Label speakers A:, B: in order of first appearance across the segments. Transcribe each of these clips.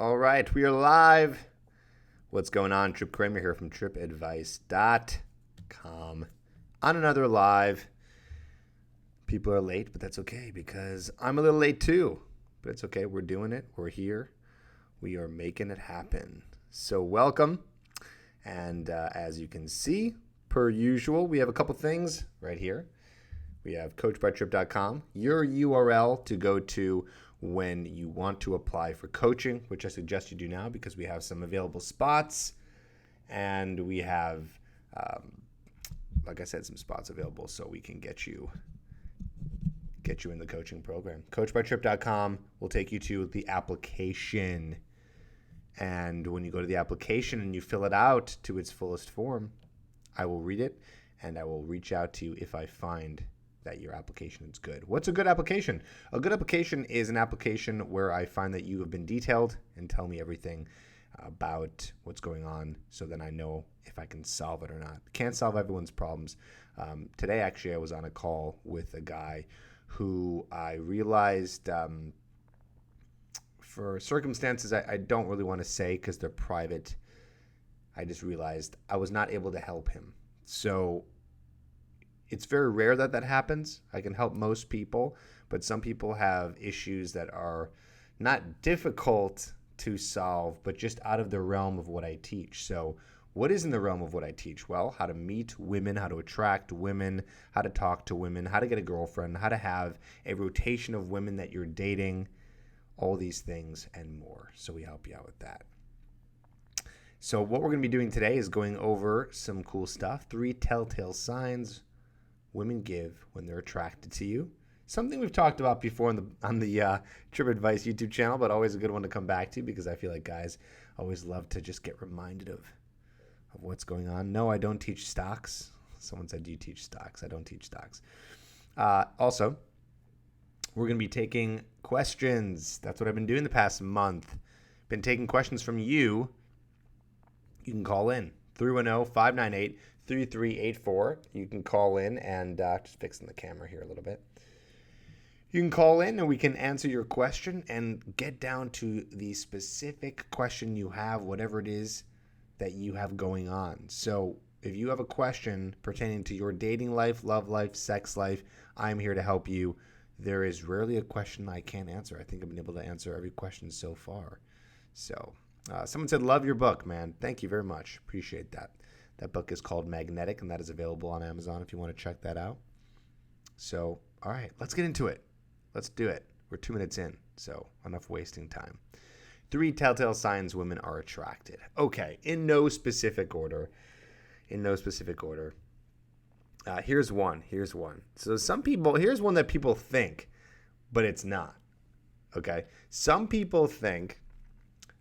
A: All right, we are live. What's going on? Tripp Kramer here from trippadvice.com on another live. People are late, but that's okay because I'm a little late too. But it's okay. We're doing it. We're here. We are making it happen. So welcome. And as you can see, per usual, we have a couple things right here. We have coachbytripp.com, your URL to go to when you want to apply for coaching, which I suggest you do now because we have some available spots, and we have, like I said, some spots available so we can get you in the coaching program. Coachbytripp.com will take you to the application, and when you go to the application and you fill it out to its fullest form, I will read it and I will reach out to you if I find that your application is good. What's a good application? A good application is an application where I find that you have been detailed and tell me everything about what's going on so then I know if I can solve it or not. Can't solve everyone's problems. Today, actually, I was on a call with a guy who I realized for circumstances I don't really want to say because they're private, I just realized I was not able to help him. So it's very rare that happens. I can help most people, but some people have issues that are not difficult to solve, but just out of the realm of what I teach. So what is in the realm of what I teach? Well, how to meet women, how to attract women, how to talk to women, how to get a girlfriend, how to have a rotation of women that you're dating, all these things and more. So we help you out with that. So what we're going to be doing today is going over some cool stuff. 3 telltale signs women give when they're attracted to you. Something we've talked about before on the Tripp Advice YouTube channel, but always a good one to come back to because I feel like guys always love to just get reminded of what's going on. No, I don't teach stocks. Someone said, do you teach stocks? I don't teach stocks. Also, we're going to be taking questions. That's what I've been doing the past month. Been taking questions from you. You can call in 310-598-3384. You can call in and just fixing the camera here a little bit. You can call in and we can answer your question and get down to the specific question you have, whatever it is that you have going on. So if you have a question pertaining to your dating life, love life, sex life, I'm here to help you. There is rarely a question I can't answer. I think I've been able to answer every question so far. So someone said, love your book, man. Thank you very much. Appreciate that. That book is called Magnetic, and that is available on Amazon if you want to check that out. So, all right, let's get into it. Let's do it. We're 2 minutes in, so enough wasting time. 3 telltale signs women are attracted. Okay, in no specific order. Here's one. So here's one that people think, but it's not. Okay? Some people think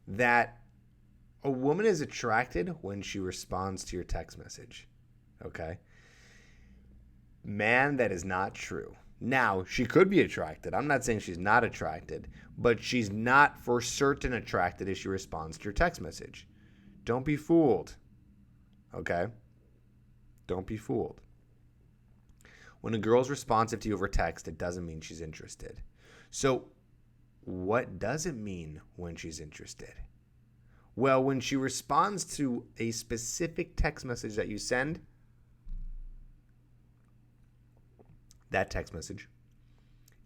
A: that a woman is attracted when she responds to your text message. Okay? Man, that is not true. Now, she could be attracted. I'm not saying she's not attracted, but she's not for certain attracted if she responds to your text message. Don't be fooled. Okay? Don't be fooled. When a girl's responsive to you over text, it doesn't mean she's interested. So, what does it mean when she's interested? Well, when she responds to a specific text message that you send, that text message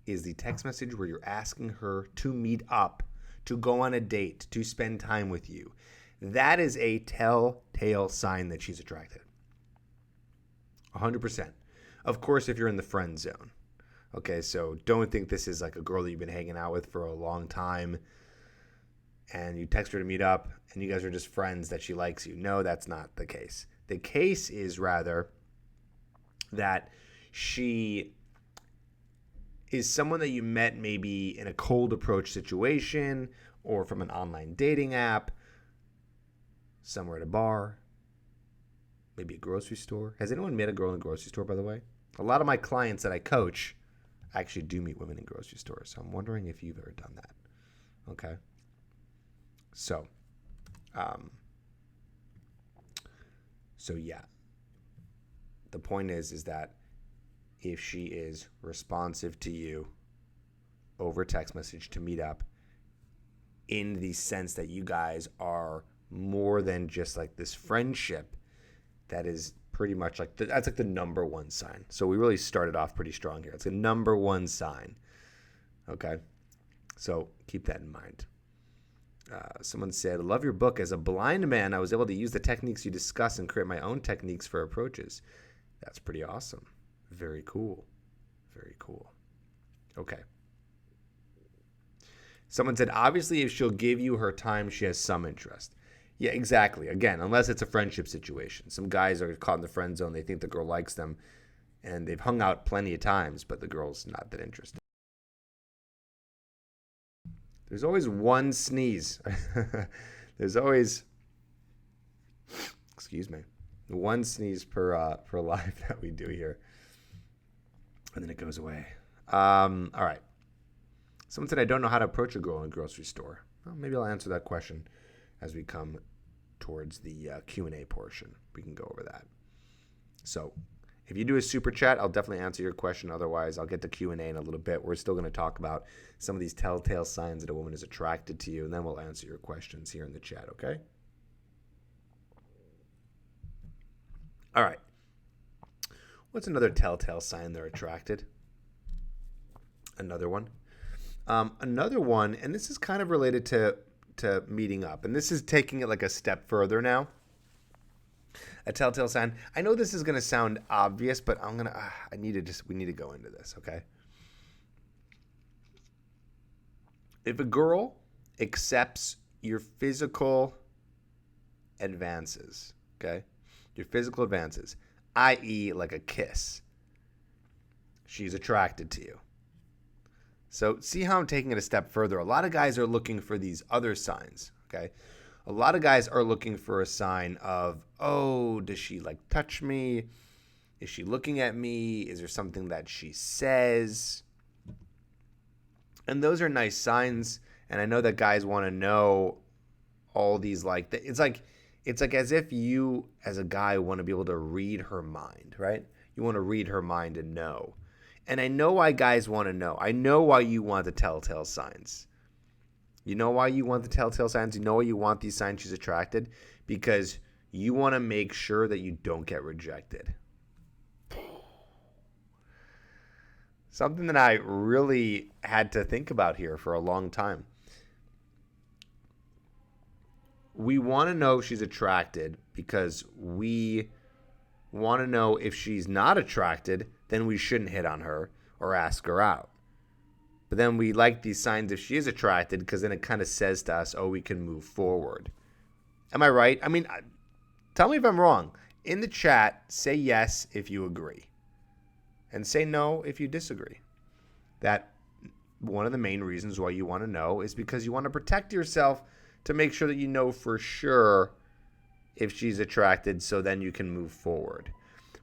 A: is the text message where you're asking her to meet up, to go on a date, to spend time with you. That is a telltale sign that she's attracted. 100%. Of course, if you're in the friend zone. Okay, so don't think this is like a girl that you've been hanging out with for a long time and you text her to meet up and you guys are just friends that she likes you. No, that's not the case. The case is rather that she is someone that you met maybe in a cold approach situation or from an online dating app, somewhere at a bar, maybe a grocery store. Has anyone met a girl in a grocery store, by the way? A lot of my clients that I coach actually do meet women in grocery stores. So I'm wondering if you've ever done that. Okay. So yeah. The point is that if she is responsive to you over text message to meet up, in the sense that you guys are more than just like this friendship that is pretty much like that's like the number one sign. So we really started off pretty strong here. It's the number one sign. Okay. So keep that in mind. Someone said, love your book. As a blind man, I was able to use the techniques you discuss and create my own techniques for approaches. That's pretty awesome. Very cool. Very cool. Okay. Someone said, obviously, if she'll give you her time, she has some interest. Yeah, exactly. Again, unless it's a friendship situation. Some guys are caught in the friend zone. They think the girl likes them, and they've hung out plenty of times, but the girl's not that interested. There's always one sneeze. There's always, excuse me, one sneeze per live that we do here. And then it goes away. All right. Someone said, I don't know how to approach a girl in a grocery store. Well, maybe I'll answer that question as we come towards the Q&A portion. We can go over that. So if you do a super chat, I'll definitely answer your question. Otherwise, I'll get to Q&A in a little bit. We're still going to talk about some of these telltale signs that a woman is attracted to you, and then we'll answer your questions here in the chat, okay? All right. What's another telltale sign they're attracted? Another one. Another one, and this is kind of related to meeting up, and this is taking it like a step further now. A telltale sign. I know this is going to sound obvious, but we need to go into this, okay? If a girl accepts your physical advances, okay? Your physical advances, i.e. like a kiss, she's attracted to you. So see how I'm taking it a step further. A lot of guys are looking for these other signs, okay? A lot of guys are looking for a sign of, oh, does she like touch me? Is she looking at me? Is there something that she says? And those are nice signs. And I know that guys want to know all these like, it's like as if you as a guy want to be able to read her mind, right? You want to read her mind and know. And I know why guys want to know. I know why you want the telltale signs. You know why you want the telltale signs? You know why you want these signs she's attracted? Because you want to make sure that you don't get rejected. Something that I really had to think about here for a long time. We want to know if she's attracted because we want to know if she's not attracted, then we shouldn't hit on her or ask her out. But then we like these signs if she is attracted because then it kind of says to us, oh, we can move forward. Am I right? I mean, tell me if I'm wrong. In the chat, say yes if you agree. And say no if you disagree. That one of the main reasons why you want to know is because you want to protect yourself to make sure that you know for sure if she's attracted so then you can move forward.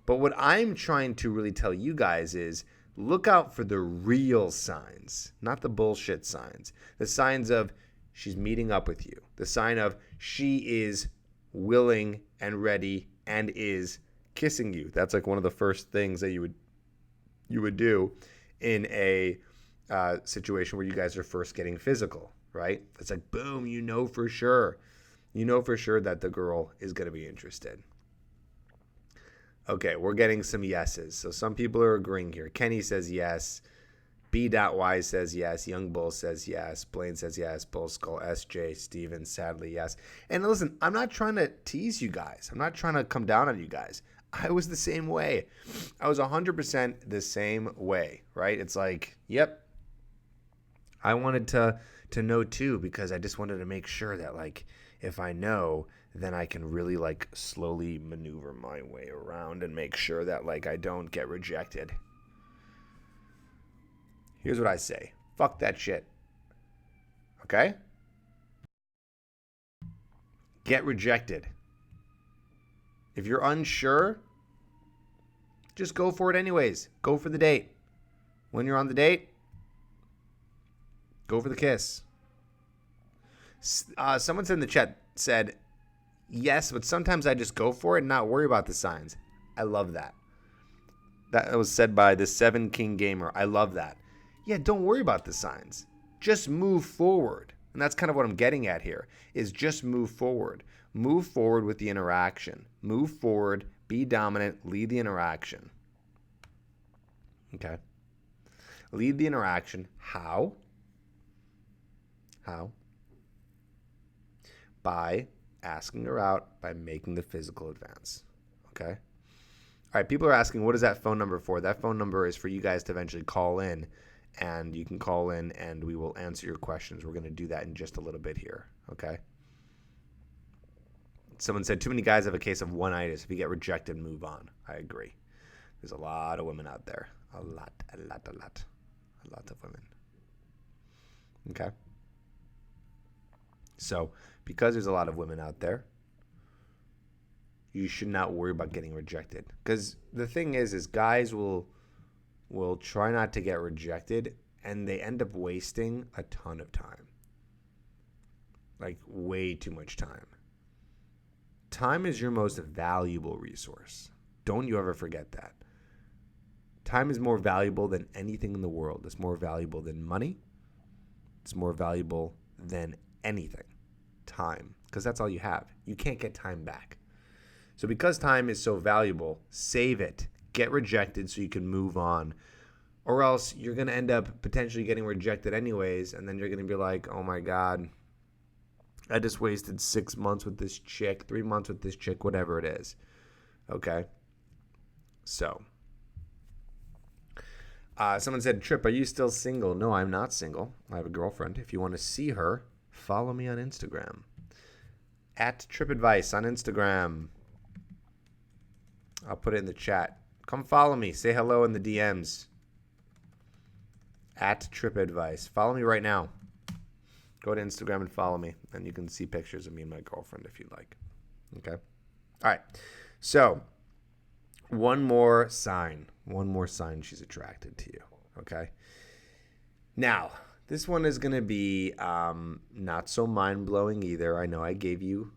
A: But what I'm trying to really tell you guys is look out for the real signs, not the bullshit signs. The signs of she's meeting up with you. The sign of she is willing and ready and is kissing you. That's like one of the first things that you would do in a situation where you guys are first getting physical, right? It's like, boom, you know for sure. You know for sure that the girl is going to be interested. Okay, we're getting some yeses. So some people are agreeing here. Kenny says yes. B.Y says yes. Young Bull says yes. Blaine says yes. Bull Skull, SJ, Steven, sadly yes. And listen, I'm not trying to tease you guys. I'm not trying to come down on you guys. I was the same way. I was 100% the same way, right? It's like, yep. I wanted to know too because I just wanted to make sure that like if I know, then I can really like slowly maneuver my way around and make sure that like I don't get rejected. Here's what I say. Fuck that shit. Okay? Get rejected. If you're unsure, just go for it anyways. Go for the date. When you're on the date, go for the kiss. Someone said in the chat, said, yes, but sometimes I just go for it and not worry about the signs. I love that. That was said by the 7 King Gamer. I love that. Yeah, don't worry about the signs. Just move forward. And that's kind of what I'm getting at here, is just move forward. Move forward with the interaction. Move forward, be dominant, lead the interaction. Okay? Lead the interaction. How? How? By asking her out, by making the physical advance. Okay? All right, people are asking, what is that phone number for? That phone number is for you guys to eventually call in, and you can call in and we will answer your questions. We're going to do that in just a little bit here, okay? Someone said, too many guys have a case of one-itis. If you get rejected, move on. I agree. There's a lot of women out there. A lot of women. Okay? So, because there's a lot of women out there, you should not worry about getting rejected. Because the thing is guys will try not to get rejected, and they end up wasting a ton of time. Like, way too much time. Time is your most valuable resource. Don't you ever forget that. Time is more valuable than anything in the world. It's more valuable than money. It's more valuable than anything. Time. Because that's all you have. You can't get time back. So because time is so valuable, save it. Get rejected so you can move on. Or else you're going to end up potentially getting rejected anyways, and then you're going to be like, oh my God, I just wasted 6 months with this chick, 3 months with this chick, whatever it is. Okay? So, someone said, Tripp, are you still single? No, I'm not single. I have a girlfriend. If you want to see her, follow me on Instagram. At Tripp Advice on Instagram. I'll put it in the chat. Come follow me. Say hello in the DMs. At Tripp Advice. Follow me right now. Go to Instagram and follow me. And you can see pictures of me and my girlfriend if you'd like. Okay? All right. So, one more sign. One more sign she's attracted to you. Okay? Now, this one is going to be not so mind-blowing either. I know I gave you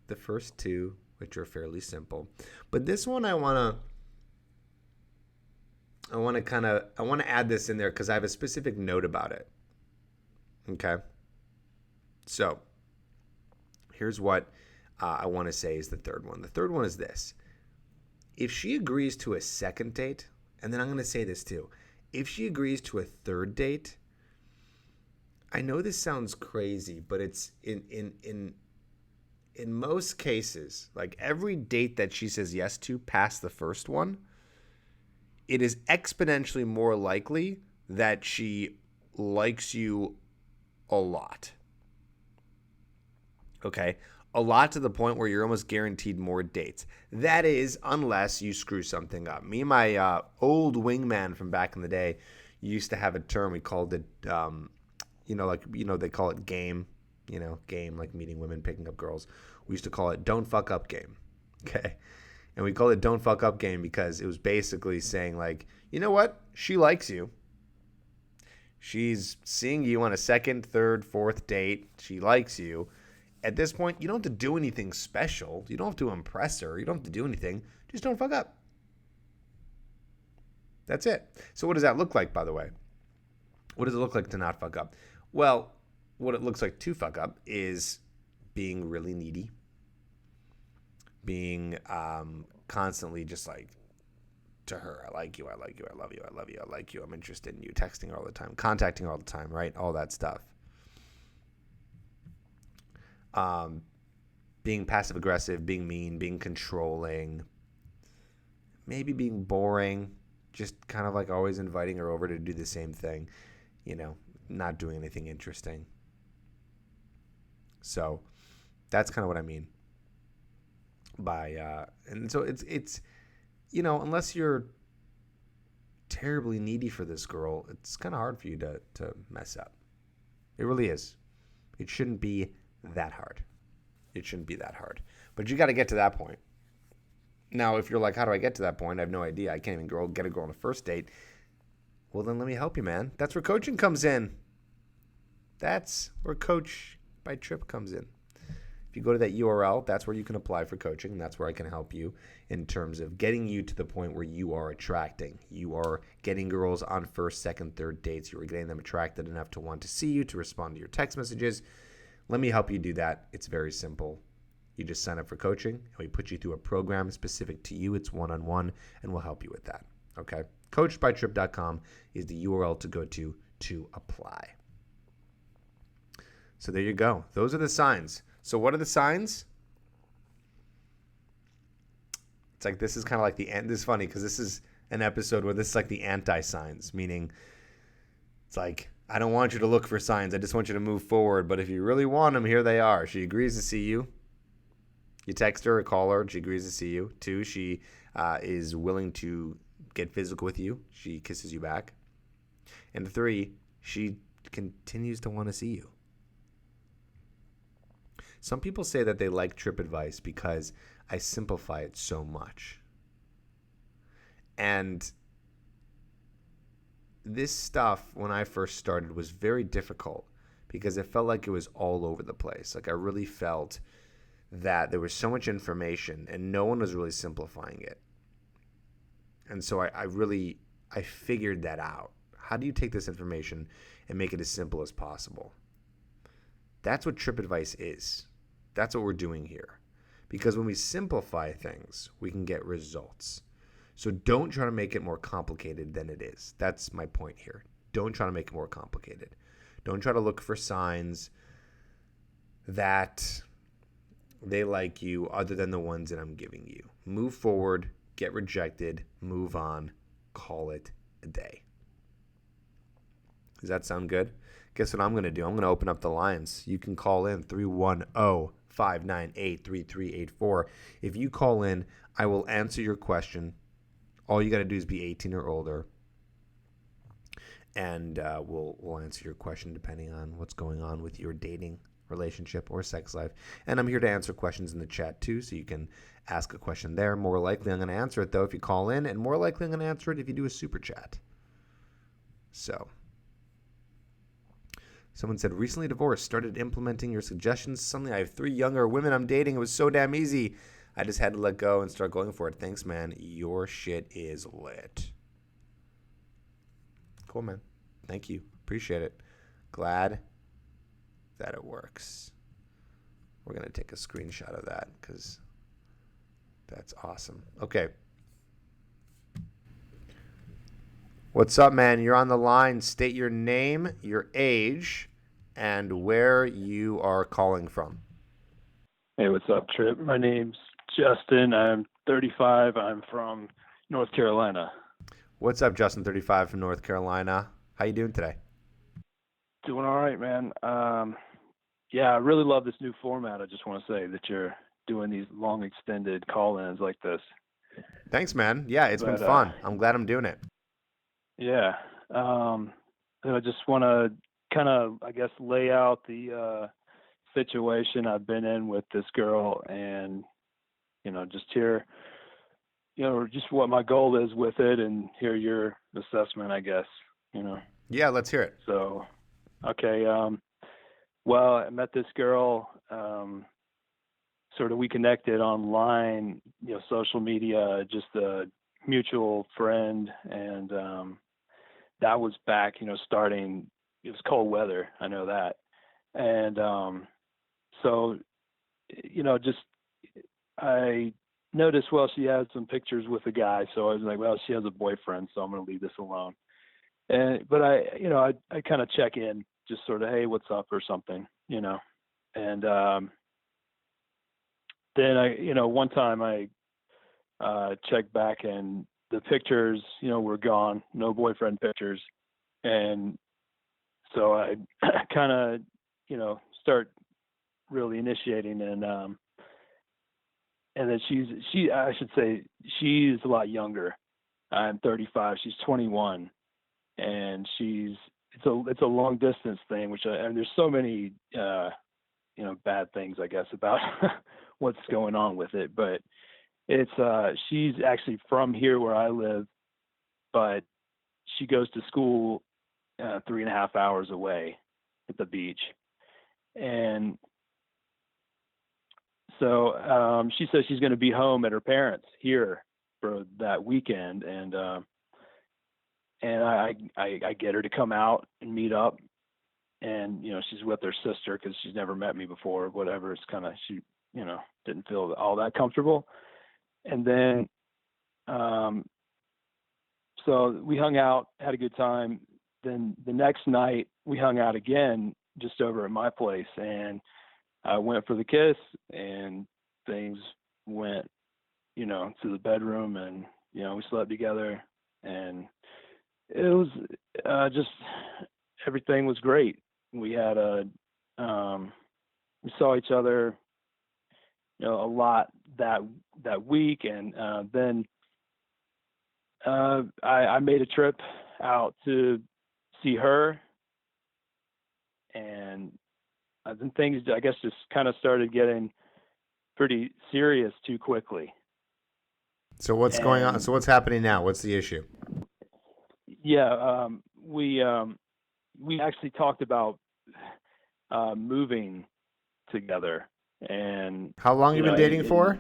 A: the first two, which are fairly simple. But this one I want to add this in there because I have a specific note about it. Okay? So, here's what I want to say is the third one. The third one is this. If she agrees to a second date, and then I'm going to say this too. If she agrees to a third date, I know this sounds crazy, but it's in most cases, like every date that she says yes to past the first one, it is exponentially more likely that she likes you a lot. Okay? A lot to the point where you're almost guaranteed more dates. That is, unless you screw something up. Me and my old wingman from back in the day used to have a term. We called it, they call it game. Game, like meeting women, picking up girls. We used to call it don't fuck up game. Okay? And we called it don't fuck up game because it was basically saying like, you know what? She likes you. She's seeing you on a second, third, fourth date. She likes you. At this point, you don't have to do anything special. You don't have to impress her. You don't have to do anything. Just don't fuck up. That's it. So what does that look like, by the way? What does it look like to not fuck up? Well, what it looks like to fuck up is being really needy. Being constantly just like, to her, I like you, I like you, I love you, I love you, I like you, I'm interested in you, texting her all the time, contacting her all the time, right? All that stuff. Being passive-aggressive, being mean, being controlling, maybe being boring, just kind of like always inviting her over to do the same thing, not doing anything interesting. So that's kind of what I mean by, and so it's unless you're terribly needy for this girl, it's kind of hard for you to mess up. It really is. It shouldn't be that hard. It shouldn't be that hard. But you got to get to that point. Now, if you're like, how do I get to that point? I have no idea. I can't even get a girl on a first date. Well, then let me help you, man. That's where coaching comes in. That's where Coach by Tripp comes in. If If you go to that URL, that's where you can apply for coaching. And that's where I can help you in terms of getting you to the point where you are attracting. You are getting girls on first, second, third dates. You are getting them attracted enough to want to see you, to respond to your text messages. Let me help you do that. It's very simple. You just sign up for coaching, and we put you through a program specific to you. It's one-on-one, and we'll help you with that. Okay? Coachedbytripp.com is the URL to go to apply. So there you go. Those are the signs. So what are the signs? It's like this is kind of like the end. This is funny because this is an episode where this is like the anti-signs, meaning it's like, I don't want you to look for signs. I just want you to move forward. But if you really want them, here they are. She agrees to see you. You text her or call her. She agrees to see you. 2, she is willing to get physical with you. She kisses you back. And 3, she continues to want to see you. Some people say that they like Tripp advice because I simplify it so much. And this stuff, when I first started, was very difficult because it felt like it was all over the place. Like I really felt that there was so much information and no one was really simplifying it. And so I figured that out. How do you take this information and make it as simple as possible? That's what Tripp advice is. That's what we're doing here. Because when we simplify things, we can get results. So don't try to make it more complicated than it is. That's my point here. Don't try to make it more complicated. Don't try to look for signs that they like you other than the ones that I'm giving you. Move forward, get rejected, move on, call it a day. Does that sound good? Guess what I'm going to do? I'm going to open up the lines. You can call in 310-598-3384. If you call in, I will answer your question. All you got to do is be 18 or older, and we'll answer your question depending on what's going on with your dating relationship or sex life. And I'm here to answer questions in the chat too, so you can ask a question there. More likely I'm going to answer it, though, if you call in, and more likely I'm going to answer it if you do a super chat. So, someone said, recently divorced, started implementing your suggestions. Suddenly I have 3 younger women I'm dating. It was so damn easy. I just had to let go and start going for it. Thanks, man. Your shit is lit. Cool, man. Thank you. Appreciate it. Glad that it works. We're going to take a screenshot of that because that's awesome. Okay. What's up, man? You're on the line. State your name, your age, and where you are calling from.
B: Hey, what's up, Tripp? My name's Justin. I'm 35. I'm from North Carolina.
A: What's up, Justin, 35 from North Carolina? How you doing today?
B: Doing all right, man. Yeah, I really love this new format. I just want to say that you're doing these long extended call-ins like this.
A: Thanks, man. Yeah, it's been fun. I'm glad I'm doing it.
B: Yeah. I just want to kind of, I guess, lay out the situation I've been in with this girl and, just hear, just what my goal is with it and hear your assessment, I guess,
A: Yeah, let's hear it.
B: So, okay. Well, I met this girl, sort of we connected online, social media, just a mutual friend. And that was back, starting, it was cold weather. I know that. And so, just I noticed, well, she had some pictures with a guy. So I was like, well, she has a boyfriend, so I'm going to leave this alone. But I kind of check in, just sort of, hey, what's up or something, and then one time I checked back and the pictures, were gone, no boyfriend pictures. And so I kind of, start really initiating and then I should say she's a lot younger. I'm 35, she's 21. And it's a long distance thing, and there's so many, bad things, I guess, about what's going on with it. But she's actually from here where I live, but she goes to school 3.5 hours away at the beach. And So she says she's going to be home at her parents here for that weekend, and I get her to come out and meet up, and she's with her sister because she's never met me before. Whatever, it's kind of she didn't feel all that comfortable, and then so we hung out, had a good time. Then the next night we hung out again just over at my place, and I went for the kiss, and things went, to the bedroom, and we slept together, and it was just everything was great. We had we saw each other, a lot that week, and then I made a trip out to see her, and then things, I guess, just kind of started getting pretty serious too quickly.
A: So what's going on? So what's happening now? What's the issue?
B: Yeah, we actually talked about moving together, and
A: How long you been dating for?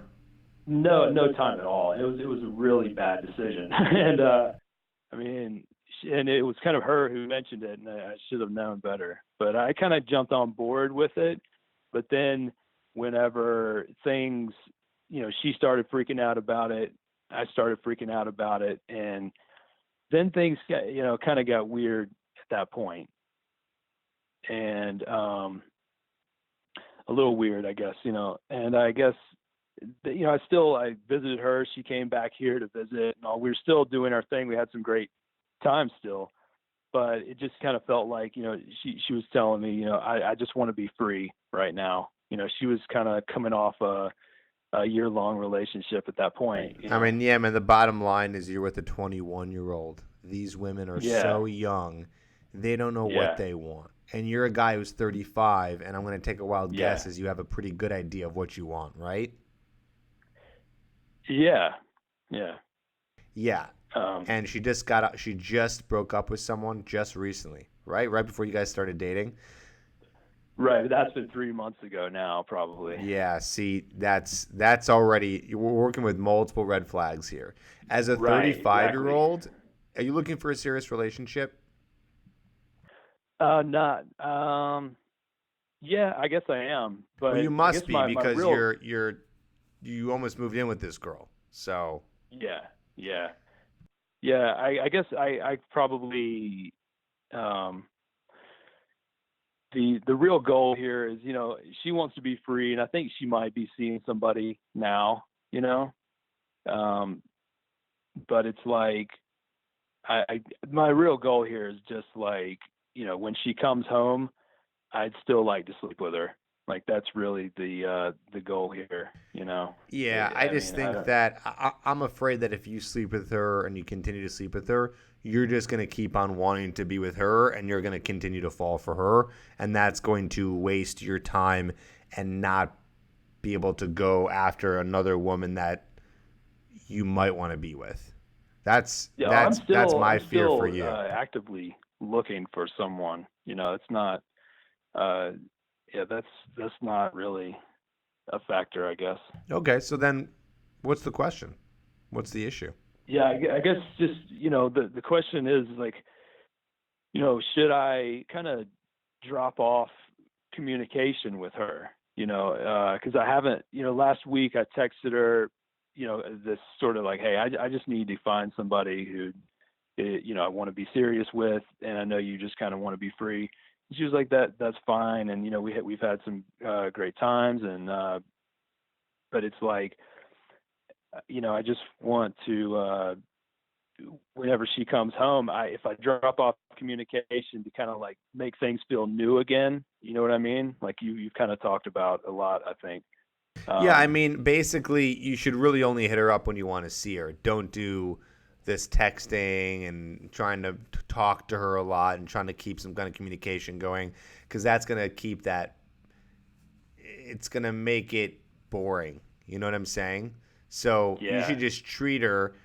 B: no time at all. It was a really bad decision, and I mean, and it was kind of her who mentioned it, and I should have known better. But I kind of jumped on board with it. But then, whenever things, she started freaking out about it, I started freaking out about it, and then things got, kind of got weird at that point, and a little weird, I guess, and I guess, I visited her. She came back here to visit, and all. We were still doing our thing. We had some great time still, but it just kind of felt like, she was telling me, I just want to be free right now. She was kind of coming off a year-long relationship at that point.
A: I mean, yeah, man, the bottom line is you're with a 21-year-old. These women are so young. They don't know what they want. And you're a guy who's 35, and I'm going to take a wild guess as you have a pretty good idea of what you want, right?
B: Yeah.
A: And she just broke up with someone just recently, right? Right before you guys started dating.
B: Right. That's been 3 months ago now, probably.
A: Yeah. See, that's already, we're working with multiple red flags here. As a 35-year-old, are you looking for a serious relationship?
B: Not. Yeah, I guess I am. But
A: well, you must be because
B: real...
A: you almost moved in with this girl. So.
B: Yeah. I guess I probably the real goal here is, she wants to be free, and I think she might be seeing somebody now, but it's like my real goal here is just like, when she comes home, I'd still like to sleep with her. Like, that's really the goal here,
A: Yeah, I just think that I'm afraid that if you sleep with her and you continue to sleep with her, you're just going to keep on wanting to be with her, and you're going to continue to fall for her, and that's going to waste your time and not be able to go after another woman that you might want to be with. That's my fear for you.
B: Actively looking for someone, it's not. That's not really a factor, I guess.
A: Okay, so then what's the question? What's the issue?
B: Yeah, I guess just, the question is like, should I kind of drop off communication with her? Because I haven't, last week I texted her, this sort of like, hey, I just need to find somebody who, I want to be serious with, and I know you just kind of want to be free. She was like, that's fine, and we've had some great times, and but it's like, I just want to, whenever she comes home, if I drop off communication to kind of like make things feel new again, you know what I mean? Like you've kind of talked about a lot, I think.
A: Yeah, I mean, basically, you should really only hit her up when you want to see her. Don't do this texting and trying to talk to her a lot and trying to keep some kind of communication going, because that's going to keep that, it's going to make it boring. You know what I'm saying? So you should just treat her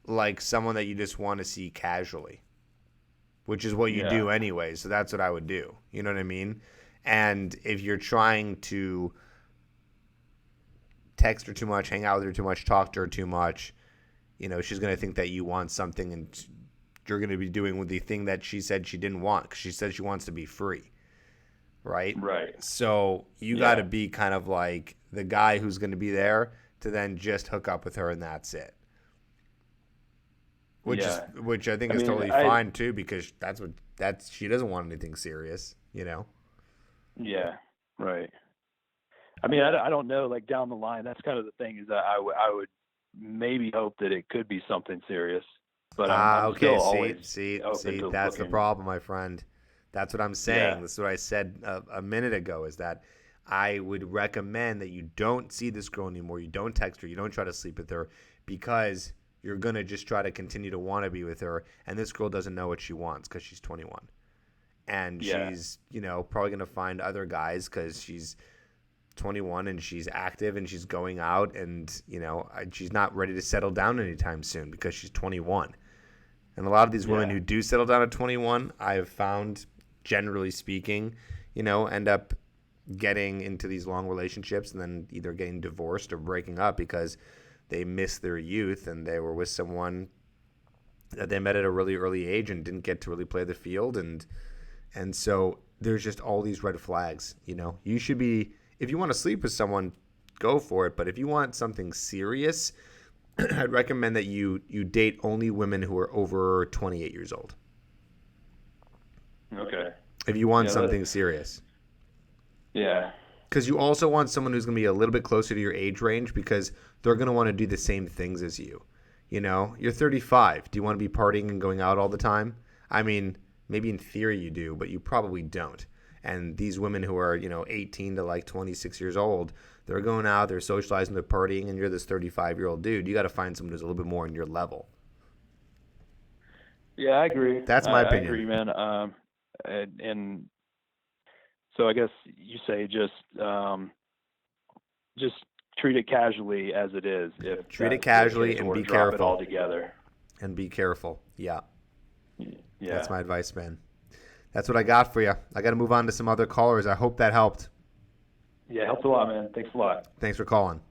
A: like someone that you just want to see casually, which is what you do anyway. So that's what I would do. You know what I mean? And if you're trying to text her too much, hang out with her too much, talk to her too much, she's going to think that you want something and you're going to be doing with the thing that she said she didn't want because she said she wants to be free. Right?
B: Right.
A: So you got to be kind of like the guy who's going to be there to then just hook up with her and that's it. Which I think is totally fine too, because she doesn't want anything serious,
B: Yeah. Right. I mean, I don't know, like down the line, that's kind of the thing is that I would maybe hope that it could be something serious, but I'm still always
A: see,
B: open
A: that's
B: looking.
A: the problem, my friend. That's what I'm saying. This is what I said a minute ago, is that I would recommend that you don't see this girl anymore. You don't text her. You don't try to sleep with her because you're going to just try to continue to want to be with her. And this girl doesn't know what she wants because she's 21. And she's, probably going to find other guys because she's 21 and she's active and she's going out and, she's not ready to settle down anytime soon because she's 21. And a lot of these women who do settle down at 21, I've found, generally speaking, end up getting into these long relationships and then either getting divorced or breaking up because they missed their youth and they were with someone that they met at a really early age and didn't get to really play the field. And so there's just all these red flags. You should be, if you want to sleep with someone, go for it. But if you want something serious, I'd recommend that you date only women who are over 28 years old.
B: Okay.
A: If you want something serious.
B: Yeah.
A: Because you also want someone who's going to be a little bit closer to your age range because they're going to want to do the same things as you. You're 35. Do you want to be partying and going out all the time? I mean, maybe in theory you do, but you probably don't. And these women who are, 18 to like 26 years old, they're going out, they're socializing, they're partying, and you're this 35-year-old dude. You got to find someone who's a little bit more on your level.
B: Yeah, I agree.
A: That's my opinion.
B: I agree, man. And so I guess you say just treat it casually as it is.
A: Treat it casually and be careful.
B: Drop it all together.
A: And be careful. Yeah.
B: Yeah.
A: That's my advice, man. That's what I got for you. I got to move on to some other callers. I hope that helped.
B: Yeah, helps a lot, man. Thanks a lot.
A: Thanks for calling.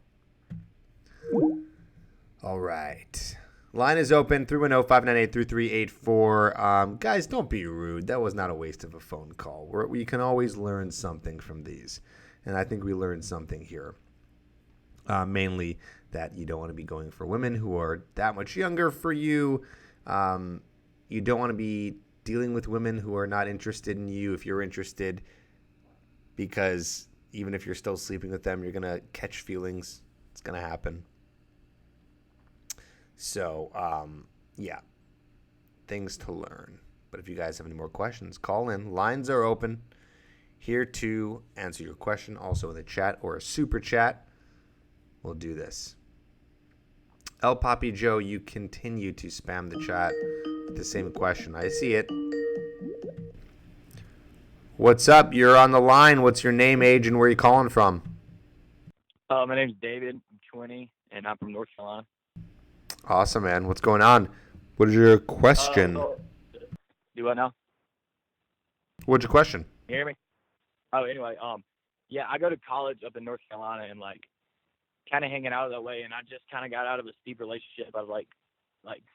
A: All right. Line is open, 310-598-3384. Guys, don't be rude. That was not a waste of a phone call. We can always learn something from these. And I think we learned something here. Mainly that you don't want to be going for women who are that much younger for you. You don't want to be dealing with women who are not interested in you if you're interested, because even if you're still sleeping with them, you're going to catch feelings. It's going to happen. So, things to learn. But if you guys have any more questions, call in. Lines are open. Here to answer your question, also in the chat or a super chat. We'll do this. El Papi Joe, you continue to spam the chat with the same question. I see it. What's up? You're on the line. What's your name, age, and where are you calling from?
C: My name's David. I'm 20, and I'm from North Carolina.
A: Awesome, man. What's going on? What is your question?
C: Do what now?
A: What's your question?
C: You hear me? Oh, anyway, yeah, I go to college up in North Carolina and kind of hanging out that way, and I just kind of got out of a steep relationship of like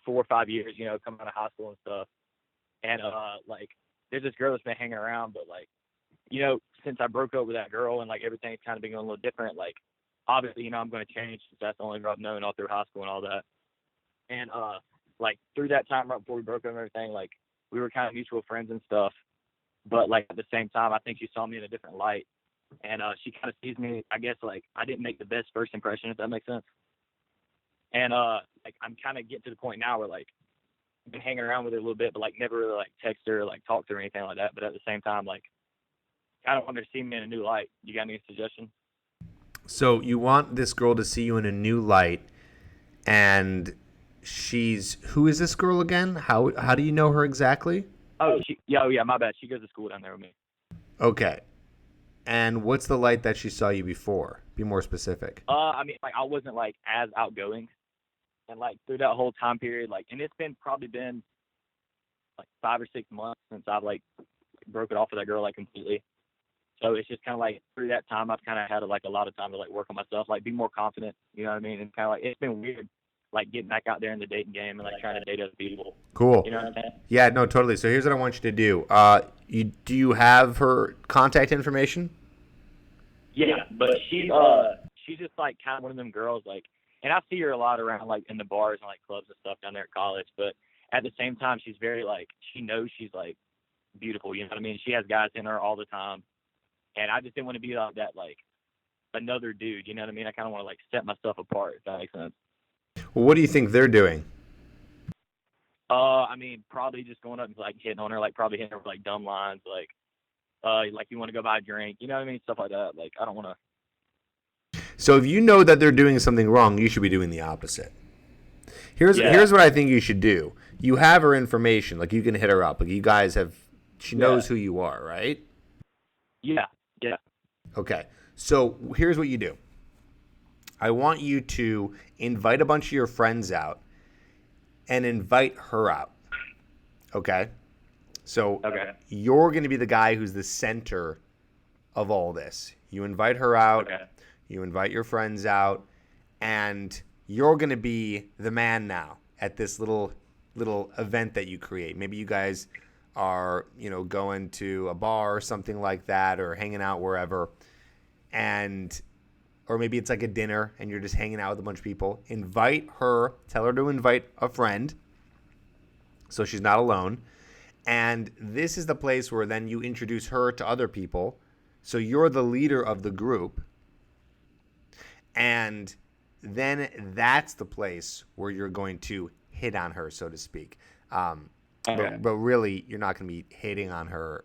C: 4 or 5 years, coming out of high school and stuff. And there's this girl that's been hanging around, but since I broke up with that girl and everything's kind of been going a little different, obviously, I'm going to change since that's the only girl I've known all through high school and all that. And through that time right before we broke up and everything, we were kind of mutual friends and stuff. But at the same time, I think she saw me in a different light. And she kind of sees me, I guess, I didn't make the best first impression, if that makes sense. And I'm kind of getting to the point now where I've been hanging around with her a little bit, but never really text her or talk to her or anything like that. But at the same time, kind of want her to see me in a new light. You got any suggestions?
A: So you want this girl to see you in a new light, and who is this girl again? How do you know her exactly?
C: Oh, yeah, my bad. She goes to school down there with me.
A: Okay. And what's the light that she saw you before? Be more specific.
C: I mean, I wasn't as outgoing, and through that whole time period, and it's probably been 5 or 6 months since I've broke it off with that girl completely. So it's just kind of like through that time, I've kind of had like a lot of time to like work on myself, like be more confident. You know what I mean? And kind of like it's been weird, like getting back out there in the dating game and like trying to date other people.
A: Cool.
C: You know what I'm saying?
A: Yeah, no, totally. So here's what I want you to do. Do you have her contact information?
C: Yeah, but she's just like kind of one of them girls like, and I see her a lot around like in the bars and like clubs and stuff down there at college. But at the same time, she's very like she knows she's like beautiful. You know what I mean? She has guys in her all the time, and I just didn't want to be like that like another dude. You know what I mean? I kind of want to like set myself apart. If that makes sense.
A: Well, what do you think they're doing?
C: I mean, probably just going up and like hitting on her, like probably hitting her with like dumb lines, like you want to go buy a drink, you know what I mean? Stuff like that. Like I don't want to.
A: So if you know that they're doing something wrong, you should be doing the opposite. Here's what I think you should do. You have her information, like you can hit her up. Like you guys have, she knows who you are, right?
C: Yeah.
A: Okay. So here's what you do. I want you to invite a bunch of your friends out and invite her out. Okay? So you're going to be the guy who's the center of all this. You invite her out. Okay. You invite your friends out. And you're going to be the man now at this little event that you create. Maybe you guys are, going to a bar or something like that, or hanging out wherever. Or maybe it's like a dinner and you're just hanging out with a bunch of people. Invite her, tell her to invite a friend so she's not alone. And this is the place where then you introduce her to other people. So you're the leader of the group. And then that's the place where you're going to hit on her, so to speak. But really, you're not going to be hitting on her.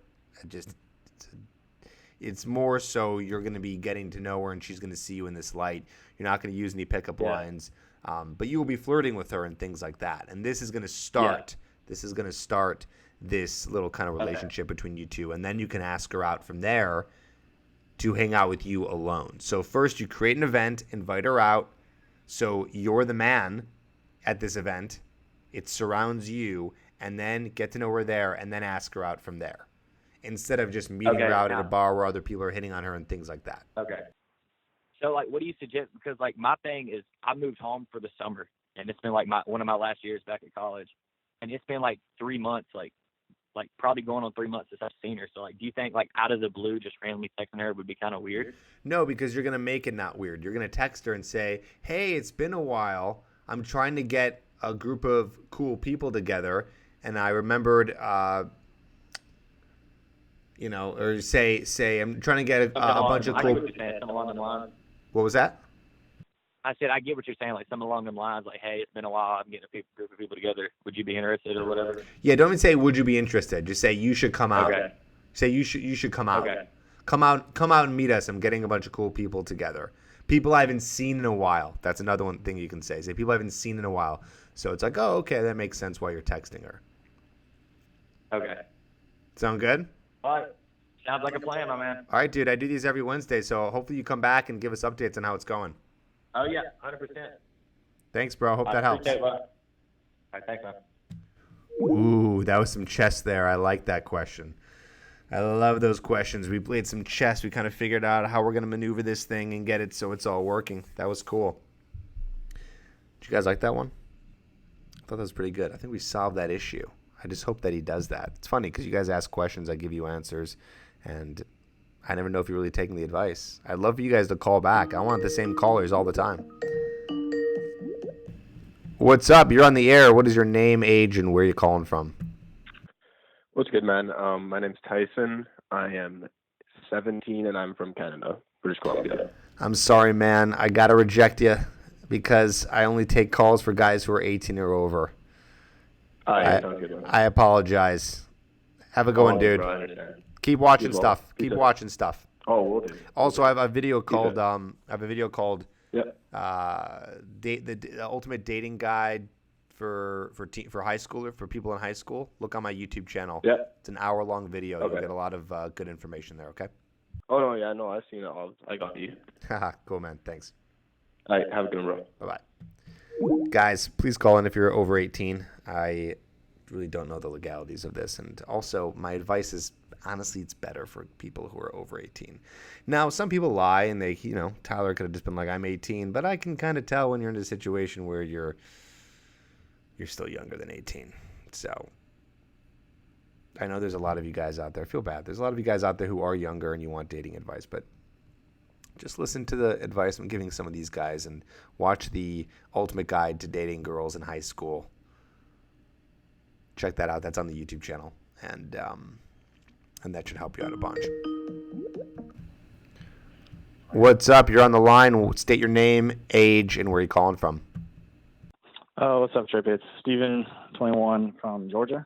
A: It's more so you're going to be getting to know her and she's going to see you in this light. You're not going to use any pickup lines. But you will be flirting with her and things like that. And this is going to start. This is going to start this little kind of relationship between you two. And then you can ask her out from there to hang out with you alone. So first you create an event, invite her out. So you're the man at this event. It surrounds you. And then get to know her there and then ask her out from there. Instead of just meeting her out at a bar where other people are hitting on her and things like that.
C: Okay. So, like, what do you suggest? Because, like, my thing is I moved home for the summer, and it's been, like, one of my last years back at college. And it's been, like, 3 months, like probably going on 3 months since I've seen her. So, like, do you think, like, out of the blue, just randomly texting her would be kind of weird?
A: No, because you're going to make it not weird. You're going to text her and say, hey, it's been a while. I'm trying to get a group of cool people together. And I remembered, or say, I'm trying to get a bunch of cool. What was that?
C: I said, I get what you're saying, like something along the lines, like, hey, it's been a while, I'm getting a group of people together. Would you be interested or whatever?
A: Yeah, don't even say, would you be interested? Just say, you should come out. Okay. Say, you should come out. Okay. Come out and meet us. I'm getting a bunch of cool people together. People I haven't seen in a while. That's another one thing you can say. Say, people I haven't seen in a while. So it's like, oh, okay, that makes sense why you're texting her.
C: Okay.
A: Sound good?
C: All right. Sounds like a plan, my man.
A: All right, dude. I do these every Wednesday, so hopefully you come back and give us updates on how it's going.
C: Oh, yeah, 100%.
A: Thanks, bro. Hope that helps.
C: All right, thanks, man.
A: Ooh, that was some chess there. I like that question. I love those questions. We played some chess. We kind of figured out how we're going to maneuver this thing and get it so it's all working. That was cool. Did you guys like that one? I thought that was pretty good. I think we solved that issue. I just hope that he does that. It's funny because you guys ask questions, I give you answers, and I never know if you're really taking the advice. I'd love for you guys to call back. I want the same callers all the time. What's up? You're on the air. What is your name, age, and where are you calling from?
D: What's good, man? My name's Tyson. I am 17, and I'm from Canada, British Columbia.
A: I'm sorry, man. I got to reject you because I only take calls for guys who are 18 or over. I apologize. Have a good one, dude. Keep watching stuff. Keep watching stuff.
D: Oh, we'll do.
A: Also, I have a video called the Ultimate Dating Guide for high schooler, for people in high school. Look on my YouTube channel. Yeah. It's an hour-long video. Okay. You'll get a lot of good information there, okay?
D: Oh, no, yeah, no, I've seen it all. I got you.
A: Cool, man. Thanks.
D: All right, have a good one, bro.
A: Bye-bye. Guys, please call in if you're over 18. I really don't know the legalities of this. And also, my advice is honestly, it's better for people who are over 18. Now, some people lie, and they, Tyler could have just been like, I'm 18, but I can kind of tell when you're in a situation where you're still younger than 18. So I know there's a lot of you guys out there. I feel bad. There's a lot of you guys out there who are younger and you want dating advice, but just listen to the advice I'm giving some of these guys and watch the Ultimate Guide to Dating Girls in High School. Check that out. That's on the YouTube channel, and that should help you out a bunch. What's up? You're on the line. State your name, age, and where you're calling from.
E: What's up, Tripp? It's Steven, 21, from Georgia.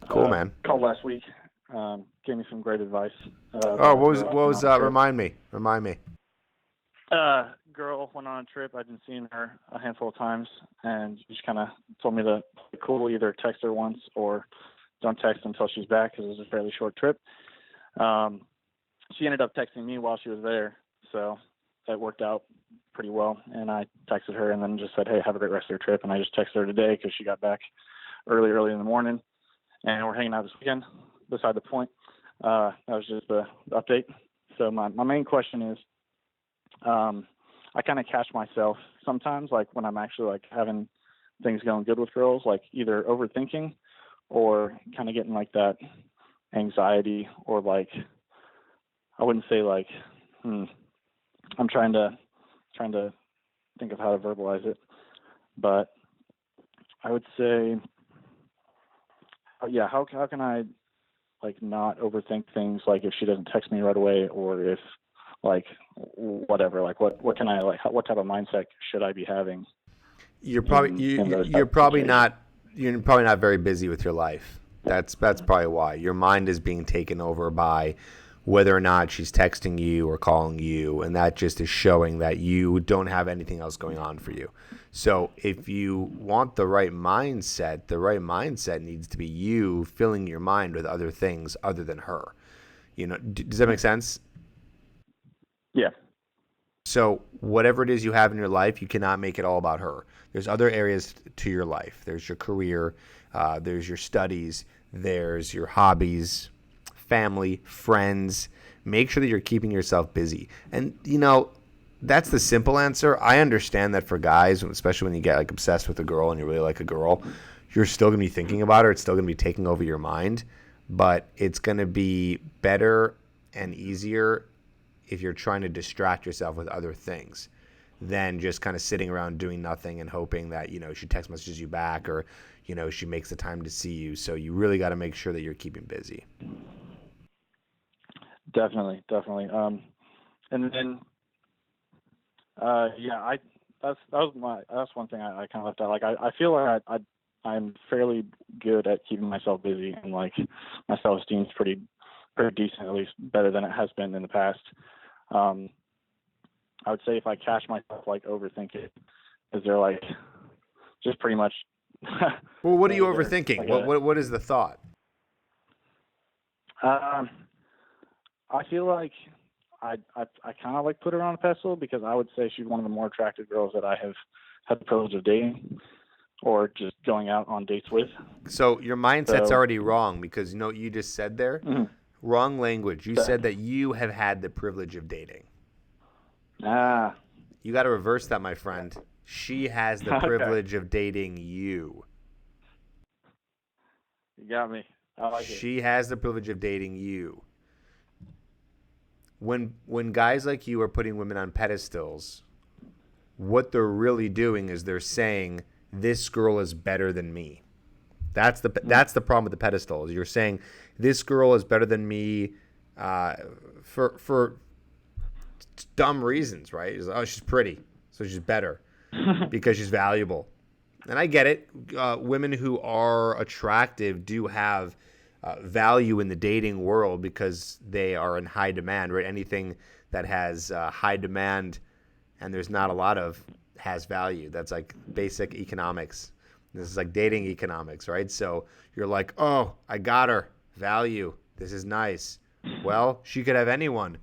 A: Cool, man.
E: Called last week. Gave me some great advice.
A: What was remind me.
E: Girl went on a trip. I'd been seeing her a handful of times, and she just kind of told me to play cool, either text her once or don't text until she's back, because it was a fairly short trip. She ended up texting me while she was there, so that worked out pretty well. And I texted her and then just said, hey, have a great rest of your trip. And I just texted her today because she got back early in the morning, and we're hanging out this weekend. Beside the point, that was just the update. So my main question is, I kind of catch myself sometimes, like when I'm actually like having things going good with girls, like either overthinking or kind of getting like that anxiety, or like, I wouldn't say like, I'm trying to think of how to verbalize it, but I would say, yeah, how can I like not overthink things, like if she doesn't text me right away, or if like whatever, like what can I, like what type of mindset should I be having?
A: You're probably not very busy with your life. That's probably why your mind is being taken over by whether or not she's texting you or calling you, and that just is showing that you don't have anything else going on for you. So if you want the right mindset needs to be you filling your mind with other things other than her. Does that make sense?
E: Yeah.
A: So whatever it is you have in your life, you cannot make it all about her. There's other areas to your life. There's your career, there's your studies, there's your hobbies, family, friends. Make sure that you're keeping yourself busy. And, that's the simple answer. I understand that for guys, especially when you get like obsessed with a girl and you really like a girl, you're still going to be thinking about her. It's still going to be taking over your mind. But it's going to be better and easier if you're trying to distract yourself with other things than just kind of sitting around doing nothing and hoping that, she text messages you back, or, she makes the time to see you. So you really got to make sure that you're keeping busy.
E: Definitely. And then, that's one thing I kind of left out. Like, I feel like I'm fairly good at keeping myself busy, and like my self-esteem is pretty decent, at least better than it has been in the past. I would say if I catch myself like overthink it, is there like just pretty much?
A: Well, what are you overthinking? Like what is the thought?
E: I feel like I kind of like put her on a pedestal, because I would say she's one of the more attractive girls that I have had the privilege of dating or just going out on dates with.
A: So your mindset's already wrong, because you know what you just said there?
E: Mm-hmm.
A: Wrong language. You said that you have had the privilege of dating. You got to reverse that, my friend. She has the privilege of dating you.
E: You got me. I like it.
A: She has the privilege of dating you. When guys like you are putting women on pedestals, what they're really doing is they're saying, this girl is better than me. That's the problem with the pedestal. Is you're saying this girl is better than me for dumb reasons, right? Oh, she's pretty, so she's better because she's valuable. And I get it. Women who are attractive do have value in the dating world because they are in high demand, right? Anything that has high demand and there's not a lot of has value. That's like basic economics. This is like dating economics, right? So you're like, oh, I got her. Value. This is nice. Well, she could have anyone,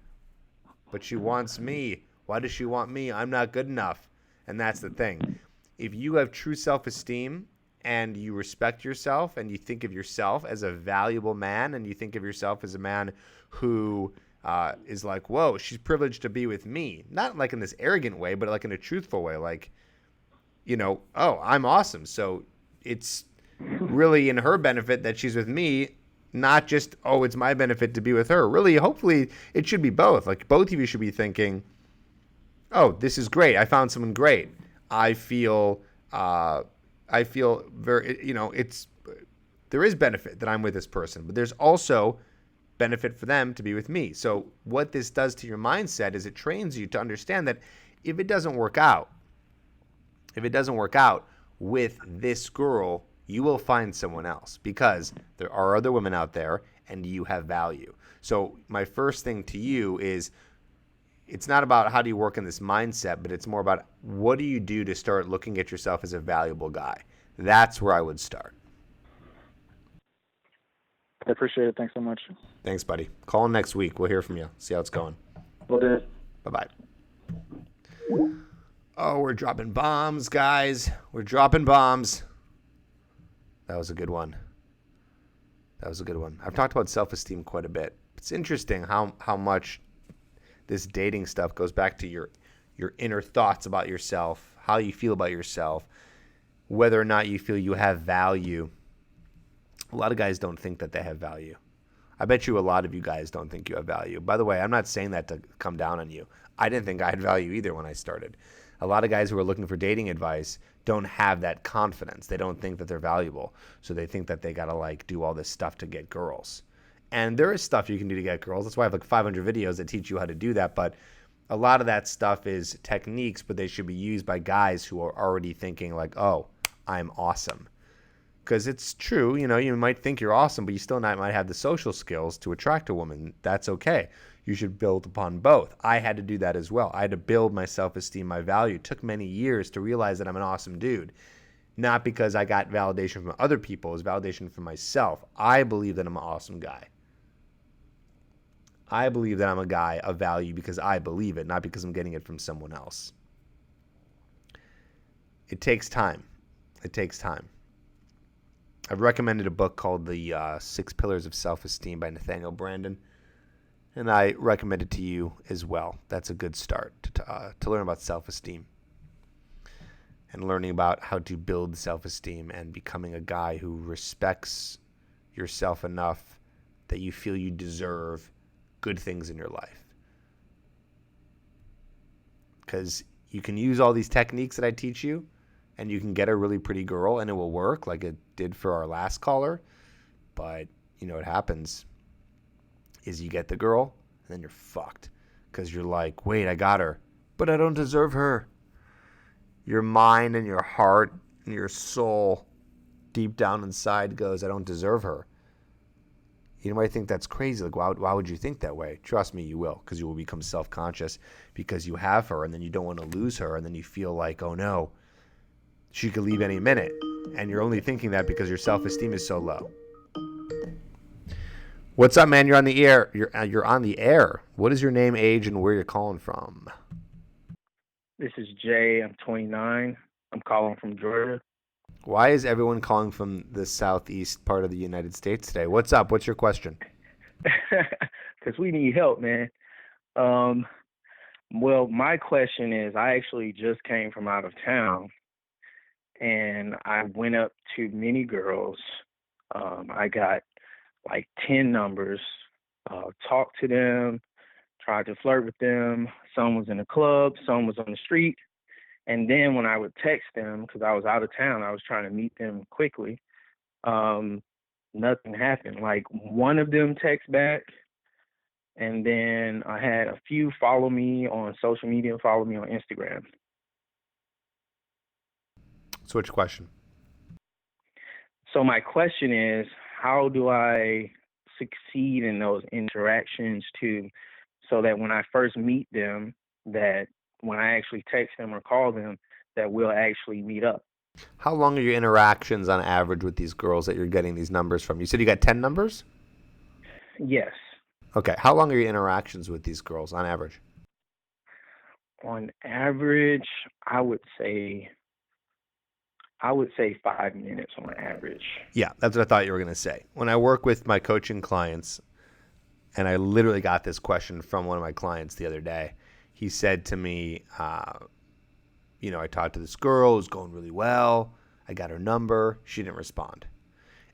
A: but she wants me. Why does she want me? I'm not good enough. And that's the thing. If you have true self-esteem and you respect yourself and you think of yourself as a valuable man and you think of yourself as a man who is like, whoa, she's privileged to be with me. Not like in this arrogant way, but like in a truthful way. Like, oh, I'm awesome. So it's really in her benefit that she's with me, not just, oh, it's my benefit to be with her. Really, hopefully it should be both. Like both of you should be thinking, oh, this is great. I found someone great. I feel very, there is benefit that I'm with this person, but there's also benefit for them to be with me. So what this does to your mindset is it trains you to understand that if it doesn't work out with this girl, you will find someone else because there are other women out there and you have value. So my first thing to you is, it's not about how do you work in this mindset, but it's more about what do you do to start looking at yourself as a valuable guy. That's where I would start.
E: I appreciate it. Thanks so much.
A: Thanks, buddy. Call in next week. We'll hear from you. See how it's going.
E: Will do.
A: Bye-bye. Oh, we're dropping bombs, guys. We're dropping bombs. That was a good one. I've talked about self-esteem quite a bit. It's interesting how much this dating stuff goes back to your inner thoughts about yourself, how you feel about yourself, whether or not you feel you have value. A lot of guys don't think that they have value. I bet you a lot of you guys don't think you have value. By the way, I'm not saying that to come down on you. I didn't think I had value either when I started. A lot of guys who are looking for dating advice don't have that confidence. They don't think that they're valuable. So they think that they got to do all this stuff to get girls. And there is stuff you can do to get girls. That's why I have 500 videos that teach you how to do that. But a lot of that stuff is techniques, but they should be used by guys who are already thinking oh, I'm awesome. Because it's true, you might think you're awesome, but you still might have the social skills to attract a woman. That's okay. You should build upon both. I had to do that as well. I had to build my self-esteem, my value. It took many years to realize that I'm an awesome dude. Not because I got validation from other people. It was validation from myself. I believe that I'm an awesome guy. I believe that I'm a guy of value because I believe it, not because I'm getting it from someone else. It takes time. I've recommended a book called The 6 Pillars of Self-Esteem by Nathaniel Branden, and I recommend it to you as well. That's a good start to learn about self-esteem and learning about how to build self-esteem and becoming a guy who respects yourself enough that you feel you deserve good things in your life. Because you can use all these techniques that I teach you, and you can get a really pretty girl, and it will work like it did for our last caller. But what happens is you get the girl, and then you're fucked. Because you're like, wait, I got her, but I don't deserve her. Your mind and your heart and your soul deep down inside goes, I don't deserve her. You might think that's crazy. Why would you think that way? Trust me, you will, because you will become self-conscious because you have her, and then you don't want to lose her, and then you feel like, oh no, she could leave any minute, and you're only thinking that because your self-esteem is so low. What's up, man? You're on the air. You're on the air. What is your name, age, and where you're calling from?
F: This is Jay. I'm 29. I'm calling from Georgia.
A: Why is everyone calling from the southeast part of the United States today? What's up? What's your question?
F: Because we need help, man. Well, my question is, I actually just came from out of town, and I went up to many girls. I got 10 numbers, talked to them, tried to flirt with them. Some was in a club, some was on the street. And then when I would text them, because I was out of town, I was trying to meet them quickly, nothing happened. One of them text back, and then I had a few follow me on social media and follow me on Instagram.
A: So what's your question?
F: So my question is, how do I succeed in those interactions so that when I first meet them, that when I actually text them or call them, that we'll actually meet up?
A: How long are your interactions on average with these girls that you're getting these numbers from? You said you got 10 numbers?
F: Yes.
A: Okay. How long are your interactions with these girls on average?
F: On average, I would say I would say 5 minutes on average.
A: Yeah, that's what I thought you were going to say. When I work with my coaching clients, and I literally got this question from one of my clients the other day. He said to me, I talked to this girl, it was going really well. I got her number. She didn't respond.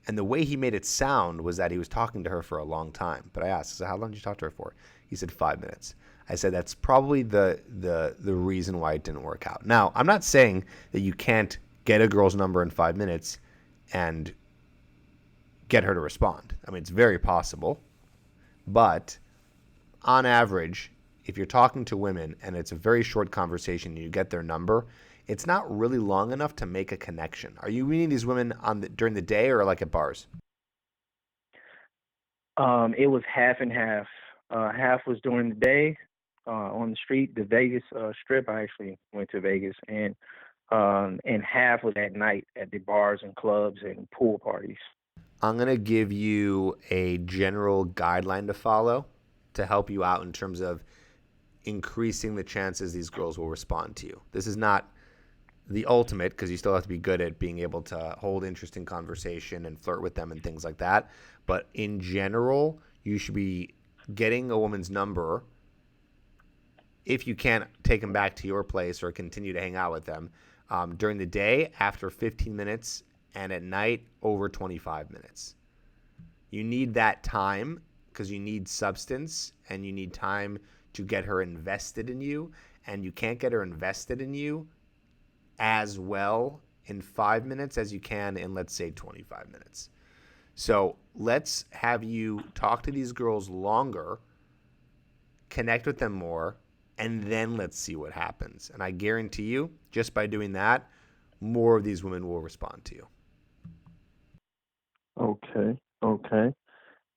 A: And the way he made it sound was that he was talking to her for a long time. But I asked, I said, how long did you talk to her for? He said 5 minutes. I said, that's probably the reason why it didn't work out. Now, I'm not saying that you can't get a girl's number in 5 minutes and get her to respond. I mean, it's very possible. But on average, if you're talking to women and it's a very short conversation and you get their number, it's not really long enough to make a connection. Are you meeting these women during the day or like at bars?
F: It was half and half. Half was during the day on the street, the Vegas Strip. I actually went to Vegas, and half was at night at the bars and clubs and pool parties.
A: I'm going to give you a general guideline to follow to help you out in terms of increasing the chances these girls will respond to you. This is not the ultimate because you still have to be good at being able to hold interesting conversation and flirt with them and things like that. But in general, you should be getting a woman's number if you can't take them back to your place or continue to hang out with them during the day after 15 minutes and at night over 25 minutes. You need that time because you need substance and you need time to get her invested in you, and you can't get her invested in you as well in 5 minutes as you can in, let's say, 25 minutes. So let's have you talk to these girls longer, connect with them more, and then let's see what happens. And I guarantee you, just by doing that, more of these women will respond to you.
F: Okay.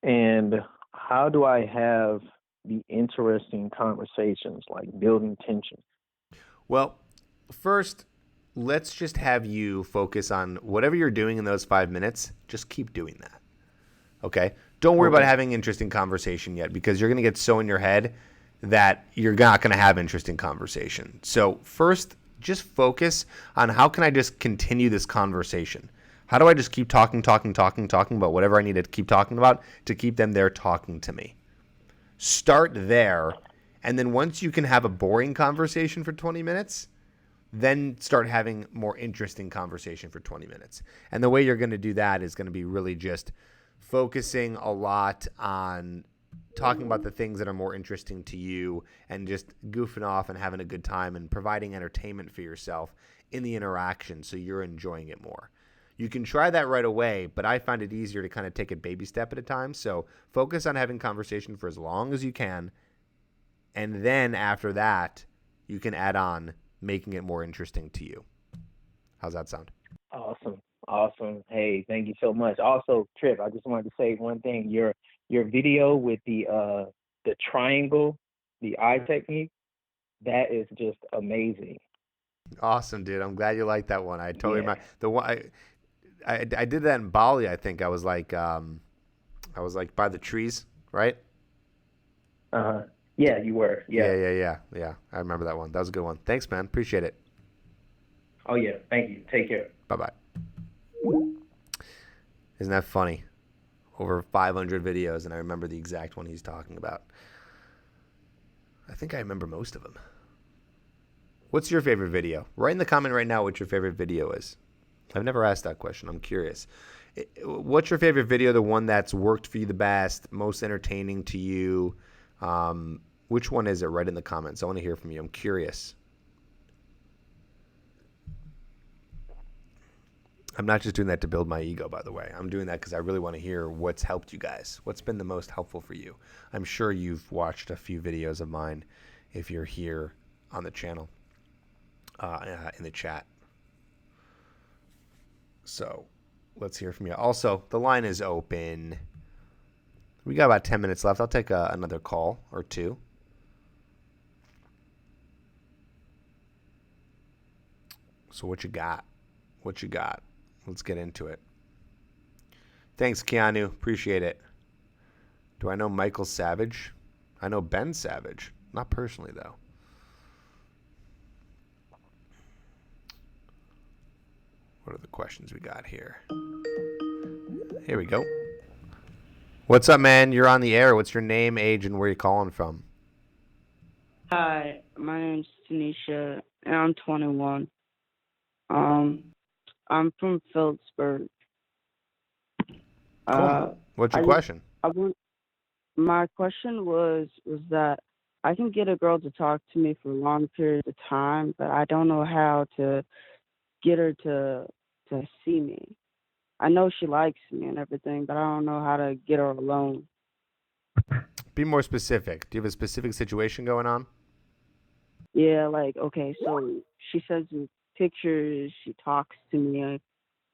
F: And how do I have the interesting conversations, like building tension?
A: Well, first, let's just have you focus on whatever you're doing in those 5 minutes. Just keep doing that. Okay? Don't worry about having interesting conversation yet because you're going to get so in your head that you're not going to have interesting conversation. So first, just focus on how can I just continue this conversation? How do I just keep talking about whatever I need to keep talking about to keep them there talking to me? Start there, and then once you can have a boring conversation for 20 minutes, then start having more interesting conversation for 20 minutes. And the way you're going to do that is going to be really just focusing a lot on talking about the things that are more interesting to you and just goofing off and having a good time and providing entertainment for yourself in the interaction so you're enjoying it more. You can try that right away, but I find it easier to kind of take it baby step at a time. So focus on having conversation for as long as you can. And then after that, you can add on making it more interesting to you. How's that sound?
F: Awesome. Hey, thank you so much. Also, Tripp, I just wanted to say one thing. Your video with the triangle, the eye technique, that is just amazing.
A: Awesome, dude. I'm glad you like that one. I totally remember the one. I did that in Bali. I think I was like by the trees, right?
F: Yeah, you were.
A: Yeah. I remember that one. That was a good one. Thanks, man. Appreciate it.
F: Oh yeah, thank you. Take care.
A: Bye-bye. Isn't that funny? Over 500 videos, and I remember the exact one he's talking about. I think I remember most of them. What's your favorite video? Write in the comment right now what your favorite video is. I've never asked that question. I'm curious. What's your favorite video, the one that's worked for you the best, most entertaining to you? Which one is it? Write in the comments. I want to hear from you. I'm curious. I'm not just doing that to build my ego, by the way. I'm doing that because I really want to hear what's helped you guys. What's been the most helpful for you? I'm sure you've watched a few videos of mine if you're here on the channel, in the chat. So let's hear from you. Also, the line is open. We got about 10 minutes left. I'll take another call or two. So what you got? Let's get into it. Thanks, Keanu. Appreciate it. Do I know Michael Savage? I know Ben Savage. Not personally, though. What are the questions we got here? Here we go. What's up, man? You're on the air. What's your name, age, and where you calling from?
G: Hi, my name's Tanisha, and I'm 21. I'm from Phillipsburg.
A: Cool. What's your
G: I
A: question?
G: I want my question was that I can get a girl to talk to me for long periods of time, but I don't know how to get her to see me. I know she likes me and everything, but I don't know how to get her alone.
A: Be more specific. Do you have a specific situation going on?
G: Yeah, like okay, so she sends me pictures, she talks to me,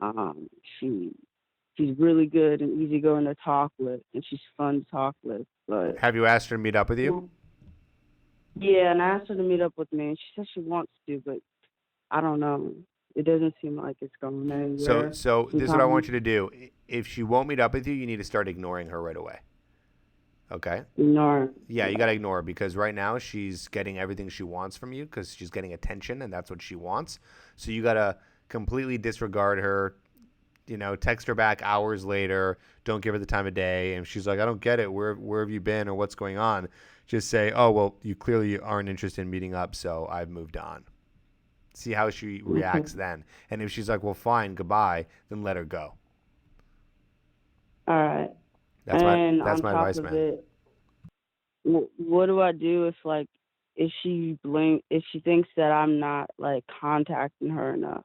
G: um, she she's really good and easygoing to talk with, and she's fun to talk with. But
A: Have you asked her to meet up with you?
G: yeah, and I asked her to meet up with me, and she says she wants to, but I don't know. It doesn't seem like it's going anywhere.
A: So this is what I want
G: Sometimes
A: you to do. If she won't meet up with you, you need to start ignoring her right away. Okay?
G: ignore.
A: Yeah, you got to ignore her because right now she's getting everything she wants from you because she's getting attention and that's what she wants. So you got to completely disregard her, text her back hours later. Don't give her the time of day. And she's like, I don't get it. Where have you been or what's going on? Just say, oh, well, you clearly aren't interested in meeting up, so I've moved on. See how she reacts then. And if she's like, well, fine, goodbye, then let her go.
G: All right.
A: That's
G: And
A: my
G: on top
A: advice,
G: of
A: man.
G: it, what do I do if she thinks that I'm not like contacting her enough?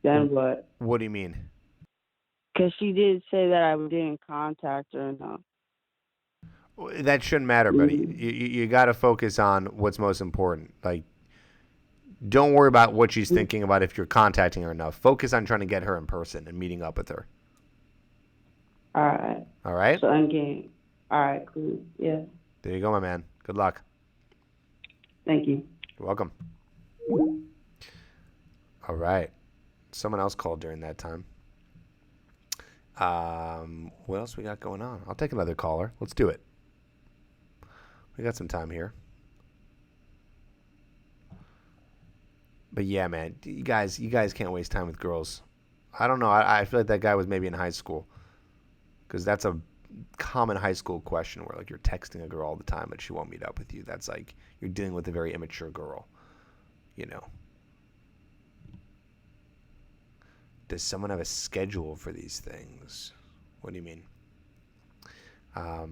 G: Then what?
A: What do you mean?
G: Because she did say that I didn't contact her enough.
A: That shouldn't matter, buddy.
G: Mhm.
A: You got to focus on what's most important. Like, don't worry about what she's thinking about if you're contacting her enough. Focus on trying to get her in person and meeting up with her.
G: All right.
A: All right?
G: So I'm game. All right, cool. Yeah.
A: There you go, my man. Good luck.
G: Thank you.
A: You're welcome. All right. Someone else called during that time. What else we got going on? I'll take another caller. Let's do it. We got some time here. But yeah, man, you guys can't waste time with girls. I don't know. I feel like that guy was maybe in high school, because that's a common high school question where like you're texting a girl all the time but she won't meet up with you. That's like you're dealing with a very immature girl. Does someone have a schedule for these things? What do you mean? All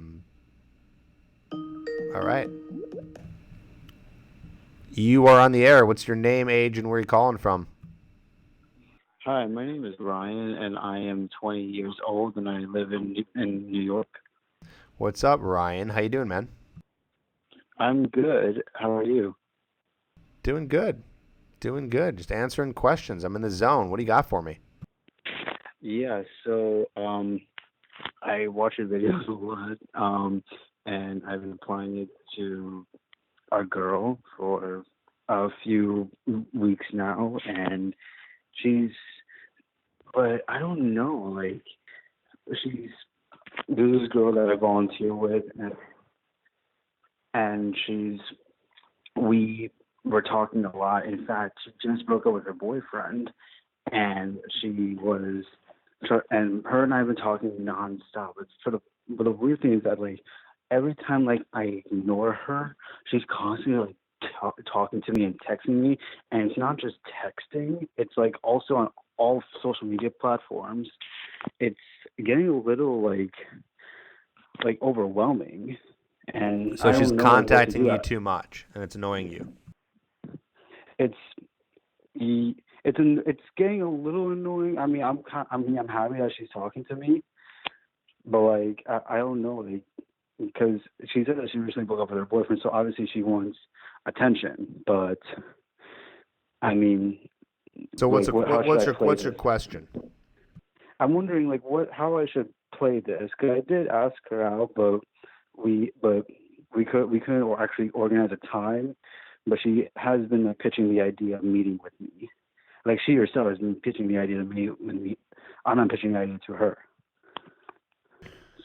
A: right. You are on the air. What's your name, age, and where are you calling from?
H: Hi, my name is Ryan, and I am 20 years old, and I live in New York.
A: What's up, Ryan? How you doing, man?
H: I'm good. How are you?
A: Doing good. Doing good. Just answering questions. I'm in the zone. What do you got for me?
H: Yeah, so I watch your videos a lot, and I've been applying it to our girl for a few weeks now, and but I don't know, like, there's this girl that I volunteer with, and we were talking a lot. In fact, she just broke up with her boyfriend, and and her and I have been talking nonstop. But the weird thing is that, like, every time, like, I ignore her, she's constantly, like, talking to me and texting me, and it's not just texting, it's, like, also on all social media platforms. It's getting a little, like overwhelming, and
A: So
H: I
A: she's
H: don't know what to
A: contacting
H: do.
A: you too much, and it's annoying you.
H: It's getting a little annoying. I mean, I'm happy that she's talking to me, but, like, I don't know, like, because she said that she recently broke up with her boyfriend, so obviously she wants attention. But I mean,
A: So
H: what's
A: your question?
H: I'm wondering, like, how I should play this, because I did ask her out, but we couldn't actually organize a time. But she has been pitching the idea of meeting with me. Like, she herself has been pitching the idea to me when I'm not pitching the idea to her.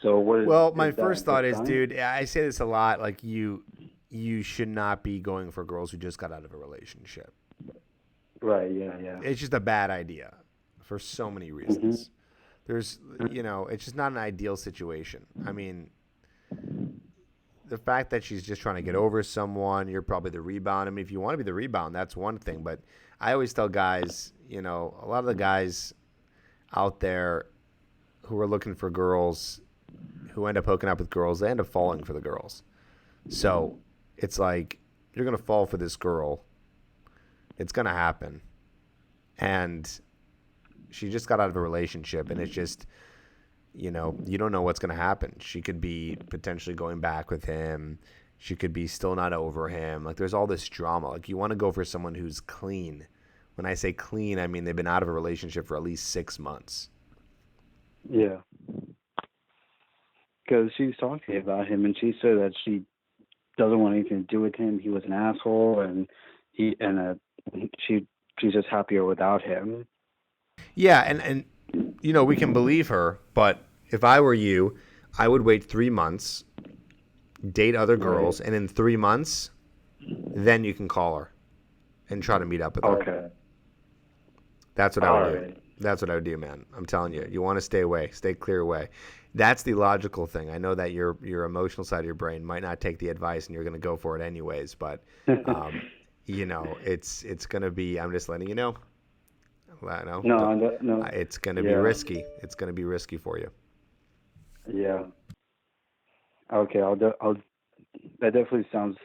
H: So
A: Well, my first thought is, dude, I say this a lot, like you should not be going for girls who just got out of a relationship.
H: Right. Yeah. Yeah.
A: It's just a bad idea for so many reasons. There's, it's just not an ideal situation. I mean, the fact that she's just trying to get over someone, you're probably the rebound. I mean, if you want to be the rebound, that's one thing. But I always tell guys, a lot of the guys out there who are looking for girls, who end up hooking up with girls, they end up falling for the girls. So it's like, you're going to fall for this girl. It's going to happen. And she just got out of a relationship, and it's just, you don't know what's going to happen. She could be potentially going back with him. She could be still not over him. Like, there's all this drama. Like, you want to go for someone who's clean. When I say clean, I mean they've been out of a relationship for at least 6 months.
H: Yeah. Because she was talking to me about him, and she said that she doesn't want anything to do with him. He was an asshole, and she's just happier without him.
A: Yeah, and we can believe her, but if I were you, I would wait 3 months, date other girls, and in 3 months, then you can call her and try to meet up with her.
H: Okay.
A: That's what I would do. That's what I would do, man. I'm telling you. You want to stay away. Stay clear away. That's the logical thing. I know that your emotional side of your brain might not take the advice, and you're going to go for it anyways, but, it's going to be, I'm just letting you know.
H: No.
A: It's going to be risky. It's going to be risky for you.
H: Yeah. Okay. That definitely sounds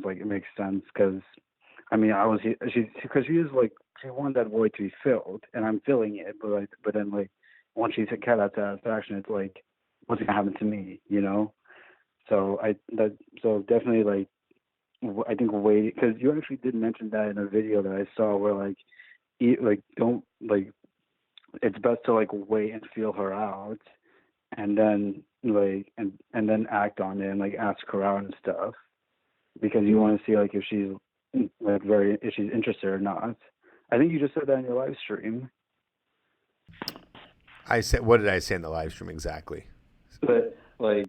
H: like it makes sense, because, I mean, because she is like, she wanted that void to be filled, and I'm filling it, but then like, once she's had that satisfaction, it's like, what's gonna happen to me, So so definitely, like, I think wait, because you actually did mention that in a video that I saw where don't it's best to like wait and feel her out, and then and then act on it and like ask her out and stuff, because you want to see like if she's if she's interested or not. I think you just said that in your live stream.
A: I said, what did I say in the live stream exactly?
H: But what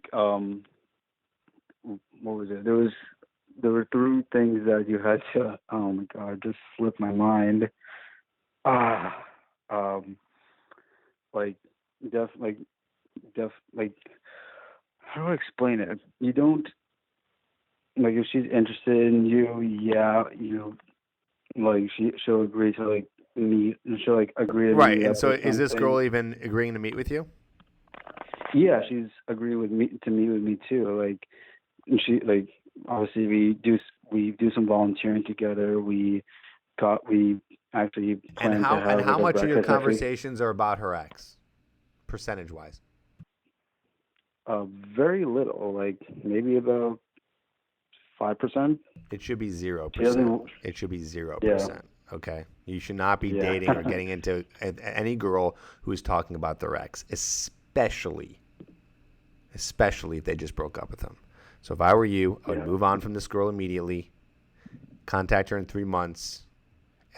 H: was it? There were 3 things that you had to. Oh my God, it just slipped my mind. How do I explain it? You don't like, if she's interested in you, she'll agree to like meet, and she'll like agree to meet.
A: Right, and so is this girl even agreeing to meet with you?
H: Yeah, she's agreed to meet with me too. Like, and she like, obviously we do some volunteering together. We actually planned to have.
A: And how much of your
H: breakfast
A: conversations are about her ex, percentage wise?
H: Very little, like maybe about 5%.
A: It should be 0%. It should be 0%. Yeah. Okay, you should not be dating or getting into any girl who's talking about their ex, especially if they just broke up with them. So if I were you, I would move on from this girl immediately, contact her in 3 months,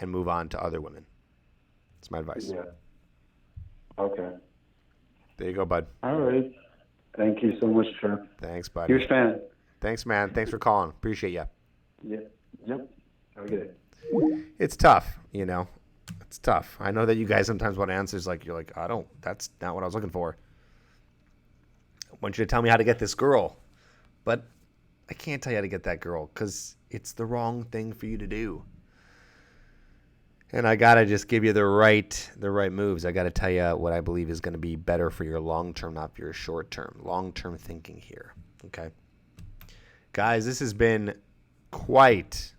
A: and move on to other women. That's my advice.
H: Yeah. Okay.
A: There you go, bud.
H: All right. Thank you so much, Tripp.
A: Thanks, buddy.
H: Huge fan.
A: Thanks, man. Thanks for calling. Appreciate you.
H: Yeah. Yep. Have a good day.
A: It's tough, It's tough. I know that you guys sometimes want answers like, you're like, that's not what I was looking for. I want you to tell me how to get this girl. But I can't tell you how to get that girl because it's the wrong thing for you to do. And I got to just give you the right moves. I got to tell you what I believe is going to be better for your long term, not for your short term. Long-term thinking here, okay? Guys, this has been quite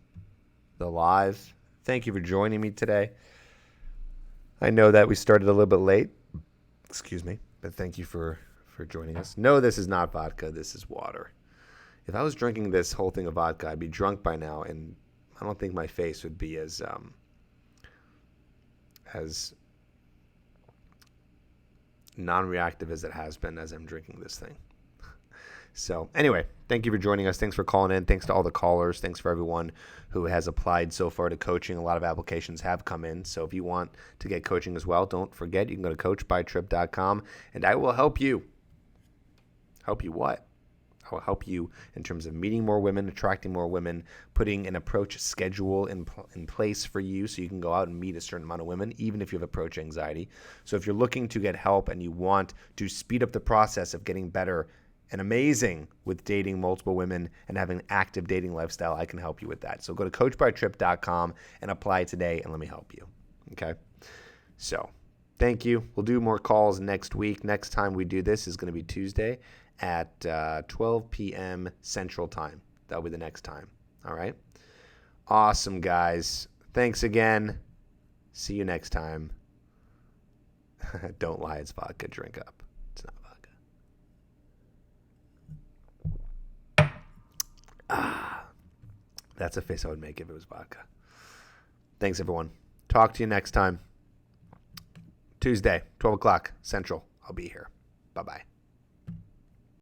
A: the live. Thank you for joining me today. I know that we started a little bit late. Excuse me. But thank you for joining us. No, this is not vodka. This is water. If I was drinking this whole thing of vodka, I'd be drunk by now, and I don't think my face would be as non-reactive as it has been as I'm drinking this thing. So anyway, thank you for joining us. Thanks for calling in. Thanks to all the callers. Thanks for everyone who has applied so far to coaching. A lot of applications have come in. So if you want to get coaching as well, don't forget, you can go to coachbytripp.com and I will help you. Help you what? I will help you in terms of meeting more women, attracting more women, putting an approach schedule in place for you so you can go out and meet a certain amount of women, even if you have approach anxiety. So if you're looking to get help and you want to speed up the process of getting better and amazing with dating multiple women and having an active dating lifestyle, I can help you with that. So go to coachbytripp.com and apply today and let me help you. Okay? So thank you. We'll do more calls next week. Next time we do this is going to be Tuesday at 12 p.m. Central Time. That'll be the next time. All right? Awesome, guys. Thanks again. See you next time. Don't lie. It's vodka. Drink up. It's not vodka. That's a face I would make if it was vodka. Thanks, everyone. Talk to you next time. Tuesday, 12 o'clock Central. I'll be here. Bye-bye.